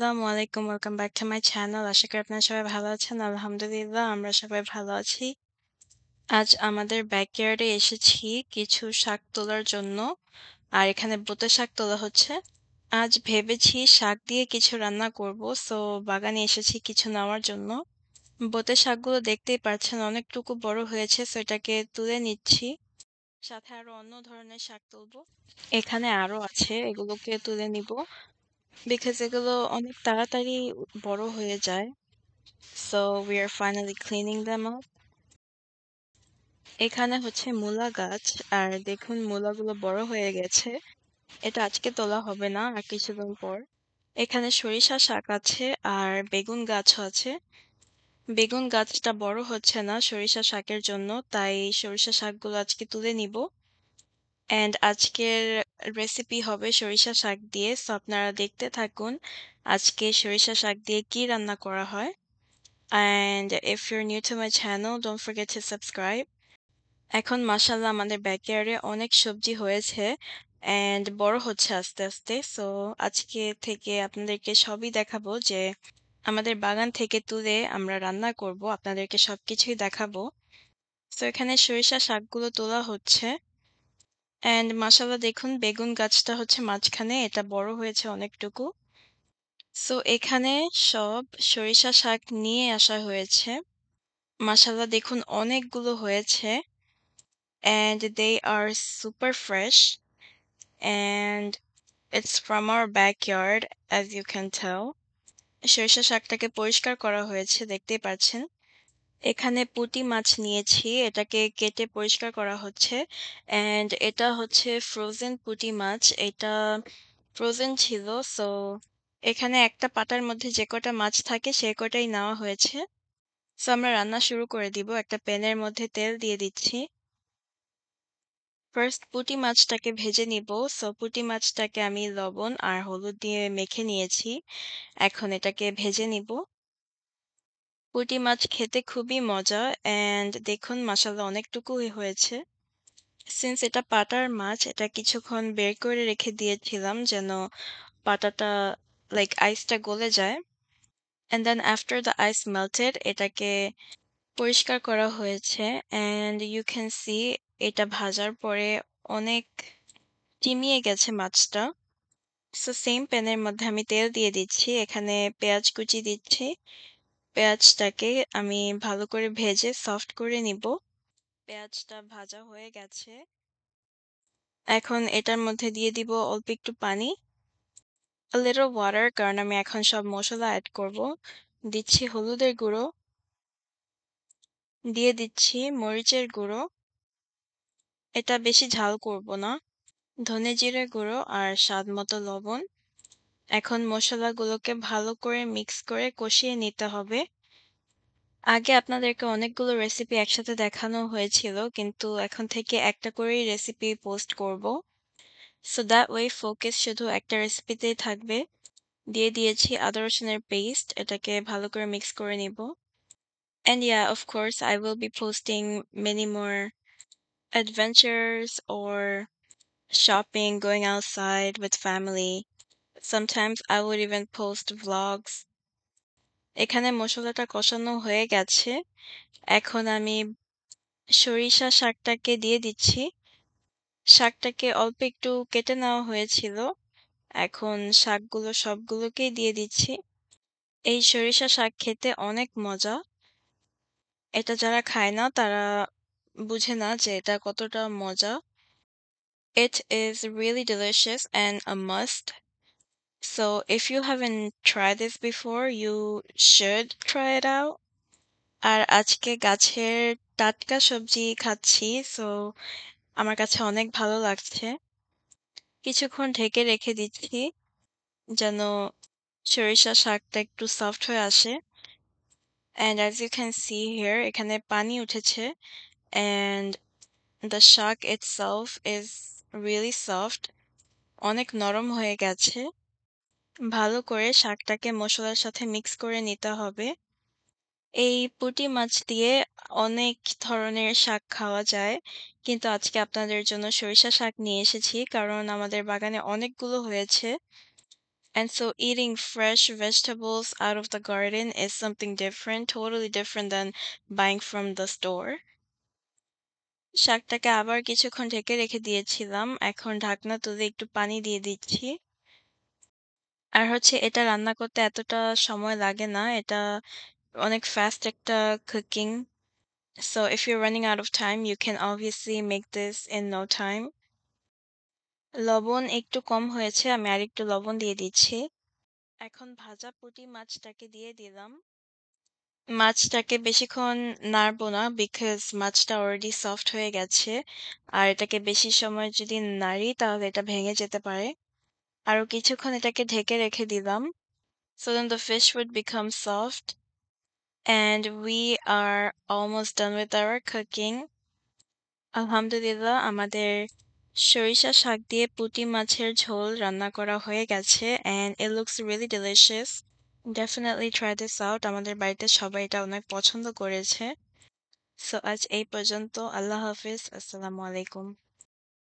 আসসালামু আলাইকুম। Welcome back to my channel. আশা করি আপনারা সবাই ভালো আছেন। আলহামদুলিল্লাহ আমরা সবাই ভালো আছি। আজ আমাদের ব্যাকইয়ার্ডে এসেছি কিছু শাক তোলার জন্য। আর এখানে বোতে শাক তোলা হচ্ছে। আজ ভেবেছি শাক দিয়ে কিছু রান্না করব। সো বাগানে এসেছি কিছু নেওয়ার জন্য। বোতে শাকগুলো দেখতেই পাচ্ছেন অনেকটুকু বড় হয়েছে। সো এটাকে তুলে নিচ্ছি। সাথে আরো অন্য ধরনের শাক তুলবো। এখানে আরো আছে, এগুলোকে তুলে নিব। বিকজ এগুলো অনেক তাড়াতাড়ি বড় হয়ে যায়। So we are finally cleaning them up. এখানে হচ্ছে মূলা গাছ, আর দেখুন মূলাগুলো বড় হয়ে গেছে। এটা আজকে তোলা হবে না, আর কিছুদিন পর। এখানে সরিষা শাক আছে আর বেগুন গাছও আছে। বেগুন গাছটা বড় হচ্ছে না সরিষা শাকের জন্য, তাই সরিষা শাকগুলো আজকে তুলে নিব। অ্যান্ড আজকের রেসিপি হবে সরিষা শাক দিয়ে। সো আপনারা দেখতে থাকুন আজকে সরিষা শাক দিয়ে কি রান্না করা হয়। And if you're new to my channel, don't forget to subscribe. এখন মাশাআল্লাহ আমাদের ব্যাকইয়ার্ডে অনেক সবজি হয়েছে and বড় হচ্ছে আস্তে আস্তে। সো আজকে থেকে আপনাদেরকে সবই দেখাবো, যে আমাদের বাগান থেকে তুলে আমরা রান্না করব, আপনাদেরকে সবকিছুই দেখাবো। সো এখানে সরিষা শাকগুলো তোলা হচ্ছে and মাশাআল্লাহ দেখুন বেগুন গাছটা হচ্ছে মাঝখানে, এটা বড় হয়েছে অনেকটুকু। সো এখানে সব সরিষা শাক নিয়ে আসা হয়েছে। মাশাআল্লাহ দেখুন অনেকগুলো হয়েছে and they are super fresh and it's from our backyard, as you can tell. সরিষা শাকটাকে পরিষ্কার করা হয়েছে, দেখতেই পাচ্ছেন। এখানে পুঁটি মাছ নিয়েছি, এটাকে কেটে পরিষ্কার করা হচ্ছে। and এটা হচ্ছে ফ্রোজেন পুঁটি মাছ, এটা ফ্রোজেন ছিল। সো এখানে একটা পাটার মধ্যে যে কটা মাছ থাকে সে কটাই নেওয়া হয়েছে। সো আমরা রান্না শুরু করে দিব। একটা প্যানের মধ্যে তেল দিয়ে দিচ্ছি। ফার্স্ট পুঁটি মাছটাকে ভেজে নিব। সো পুঁটি মাছটাকে আমি লবণ আর হলুদ দিয়ে মেখে নিয়েছি। এখন এটাকে ভেজে নিব। পুঁটি মাছ খেতে খুবই মজা অ্যান্ড দেখুন মাশাআল্লাহ অনেকটুকুই হয়েছে। সিন্স এটা পাটার মাছ, এটা কিছুক্ষণ বের করে রেখে দিয়েছিলাম যেন পাটাটা আইসটা গলে যায়। And then after the ice melted এটাকে পরিষ্কার করা হয়েছে অ্যান্ড ইউ ক্যান সি এটা ভাজার পরে অনেক চিমিয়ে গেছে মাছটা। সো সেম প্যানের মধ্যে আমি তেল দিয়ে দিচ্ছি। এখানে পেঁয়াজ কুচি দিচ্ছি। পেঁয়াজটাকে আমি ভালো করে ভেজে সফট করে নিব। পেঁয়াজটা ভাজা হয়ে গেছে। এখন এটার মধ্যে দিয়ে দিব অল্প একটু পানি, a little water, কারণ আমি এখন সব মশলা অ্যাড করব। দিচ্ছি হলুদের গুঁড়ো, দিয়ে দিচ্ছি মরিচের গুঁড়ো, এটা বেশি ঝাল করব না, ধনে জিরে গুঁড়ো আর স্বাদ মতো লবণ। এখন মশলাগুলোকে ভালো করে মিক্স করে কষিয়ে নিতে হবে। আগে আপনাদেরকে অনেকগুলো রেসিপি একসাথে দেখানো হয়েছিল, কিন্তু এখন থেকে একটা করেই রেসিপি পোস্ট করব। সো দ্যাট ওয়ে ফোকাস শুধু একটা রেসিপিতেই থাকবে। দিয়ে দিয়েছি আদা রসুনের পেস্ট, এটাকে ভালো করে মিক্স করে নিব। And yeah, of course, I will be posting many more adventures or shopping, going outside with family. Sometimes I would even post vlogs. এখানে মশলাটা কষানো হয়ে গেছে। এখন আমি সরিষা শাকটাকে দিয়ে দিচ্ছি। শাকটাকে অল্প একটু কেটে নেওয়া হয়েছিল। এখন শাকগুলো সবগুলোকেই দিয়ে দিচ্ছি। এই সরিষা শাক খেতে অনেক মজা। এটা যারা খায় না তারা বুঝে না যে এটা কতটা মজা। It is really delicious and a must. So if you haven't tried this before, you should try it out. আর আজকে গাছের টাটকা সবজি খাচ্ছি, সো আমার কাছে অনেক ভালো লাগছে। কিছুক্ষণ ঢেকে রেখে দিচ্ছি যেন সরিষা শাকটা একটু সফট হয়ে আসে। And as you can see here, এখানে পানি উঠেছে and the শাক itself is really soft. অনেক নরম হয়ে গেছে। ভালো করে শাকটাকে মশলার সাথে মিক্স করে নিতে হবে। এই পুঁটি মাছ দিয়ে অনেক ধরনের শাক খাওয়া যায়, কিন্তু আজকে আপনাদের জন্য সরিষা শাক নিয়ে এসেছি কারণ আমাদের বাগানে অনেকগুলো হয়েছে। And so eating fresh vegetables out of the garden is something different, totally different than buying from the store. শাকটাকে আবার কিছুক্ষণ ঢেকে রেখে দিয়েছিলাম। এখন ঢাকনা তুলে একটু পানি দিয়ে দিচ্ছি। আর হচ্ছে এটা রান্না করতে এতটা সময় লাগে না। এটা অনেক ফাস্ট একটা cooking. So if you're running out of time, you can obviously make this in no time. লবণ একটু কম হয়েছে, আমি আরেকটু লবণ দিয়ে দিচ্ছি। এখন ভাজা পুঁটি মাছটাকে দিয়ে দিলাম। মাছটাকে বেশিক্ষণ নাড়বো না বিকজ মাছটা অলরেডি সফট হয়ে গেছে। আর এটাকে বেশি সময় যদি নাড়ি তাহলে এটা ভেঙে যেতে পারে। আরো কিছুক্ষণ এটাকে ঢেকে রেখে দিলাম। So then the fish would become soft. And we are almost done with our cooking. আলহামদুলিল্লাহ আমাদের সরিষা শাক দিয়ে পুঁটি মাছের ঝোল রান্না করা হয়ে গেছে and it looks really delicious. Definitely try this out. আমাদের বাড়িতে সবাই এটা অনেক পছন্দ করেছে। সো আজ এই পর্যন্ত। আল্লাহ হাফিজ। আসসালামু আলাইকুম।